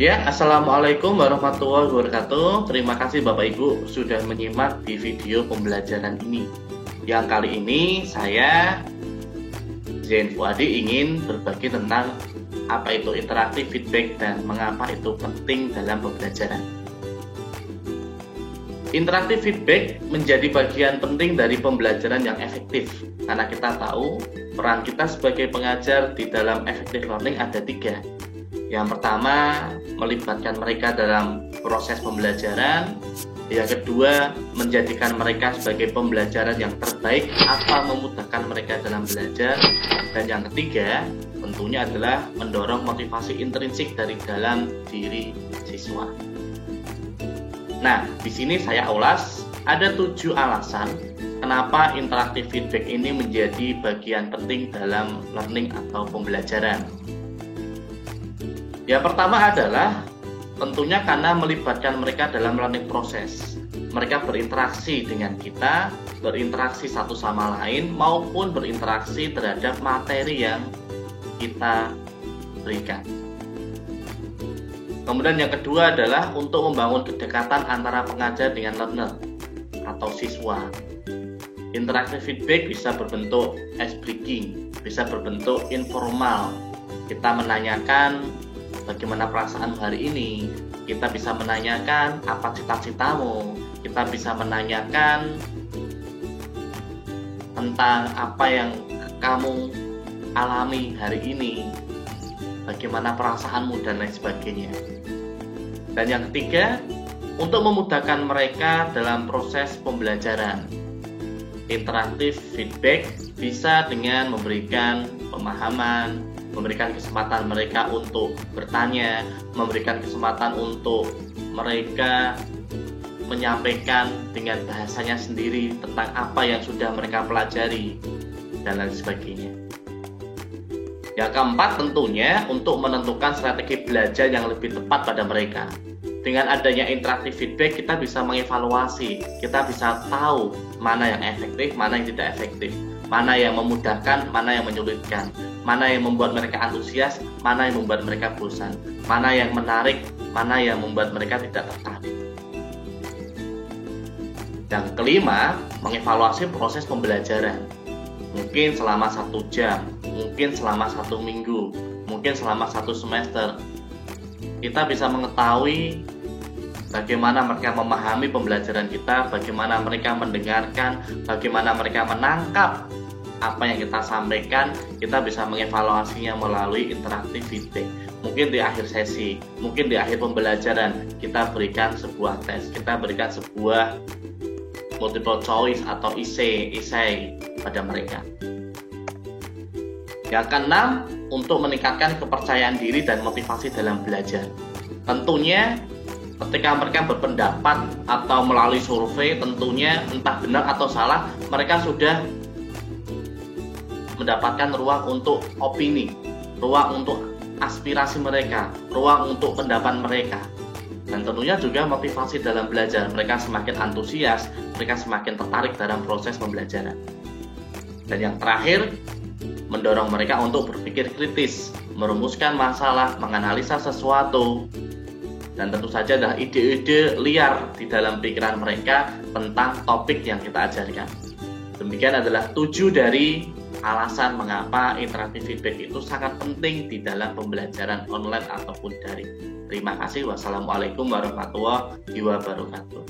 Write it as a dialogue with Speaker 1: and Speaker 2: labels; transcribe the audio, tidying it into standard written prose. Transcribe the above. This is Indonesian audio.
Speaker 1: Ya, Assalamualaikum warahmatullahi wabarakatuh. Terima kasih Bapak Ibu sudah menyimak di video pembelajaran ini. Yang kali ini saya, Zain Fuadi, ingin berbagi tentang apa itu interaktif feedback dan mengapa itu penting dalam pembelajaran. Interaktif feedback menjadi bagian penting dari pembelajaran yang efektif, karena kita tahu peran kita sebagai pengajar di dalam effective learning ada 3. Yang pertama, melibatkan mereka dalam proses pembelajaran. Yang kedua, menjadikan mereka sebagai pembelajaran yang terbaik atau memudahkan mereka dalam belajar. Dan yang ketiga, tentunya adalah mendorong motivasi intrinsik dari dalam diri siswa. Nah, di sini saya ulas ada 7 alasan kenapa interaktif feedback ini menjadi bagian penting dalam learning atau pembelajaran. Yang pertama adalah tentunya karena melibatkan mereka dalam learning proses. Mereka berinteraksi dengan kita, berinteraksi satu sama lain, maupun berinteraksi terhadap materi yang kita berikan. Kemudian yang kedua adalah untuk membangun kedekatan antara pengajar dengan learner atau siswa. Interaktif feedback bisa berbentuk ice breaking, bisa berbentuk informal. Kita menanyakan bagaimana perasaan hari ini, kita bisa menanyakan apa cita-citamu, kita bisa menanyakan tentang apa yang kamu alami hari ini, bagaimana perasaanmu dan lain sebagainya. Dan yang ketiga, untuk memudahkan mereka dalam proses pembelajaran. Interaktif feedback bisa dengan memberikan pemahaman, memberikan kesempatan mereka untuk bertanya, memberikan kesempatan untuk mereka menyampaikan dengan bahasanya sendiri tentang apa yang sudah mereka pelajari, dan lain sebagainya. Yang keempat, tentunya untuk menentukan strategi belajar yang lebih tepat pada mereka. Dengan adanya interaktif feedback, kita bisa mengevaluasi, kita bisa tahu mana yang efektif, mana yang tidak efektif, mana yang memudahkan, mana yang menyulitkan, mana yang membuat mereka antusias, mana yang membuat mereka bosan, mana yang menarik, mana yang membuat mereka tidak tertarik. Yang kelima, mengevaluasi proses pembelajaran. Mungkin selama 1 jam, mungkin selama 1 minggu, mungkin selama 1 semester. Kita bisa mengetahui bagaimana mereka memahami pembelajaran kita, bagaimana mereka mendengarkan, bagaimana mereka menangkap apa yang kita sampaikan. Kita bisa mengevaluasinya melalui interaktif feedback. Mungkin di akhir sesi, mungkin di akhir pembelajaran, kita berikan sebuah tes, kita berikan sebuah multiple choice atau esai pada mereka. Yang keenam, untuk meningkatkan kepercayaan diri dan motivasi dalam belajar. Tentunya ketika mereka berpendapat atau melalui survei, tentunya entah benar atau salah, mereka sudah mendapatkan ruang untuk opini, ruang untuk aspirasi mereka, ruang untuk pendapat mereka. Dan tentunya juga motivasi dalam belajar. Mereka semakin antusias, mereka semakin tertarik dalam proses pembelajaran. Dan yang terakhir, mendorong mereka untuk berpikir kritis, merumuskan masalah, menganalisa sesuatu, dan tentu saja adalah ide-ide liar di dalam pikiran mereka tentang topik yang kita ajarkan. Demikian adalah 7 dari alasan mengapa interaktif feedback itu sangat penting di dalam pembelajaran online ataupun daring. Terima kasih. Wassalamualaikum warahmatullahi wabarakatuh.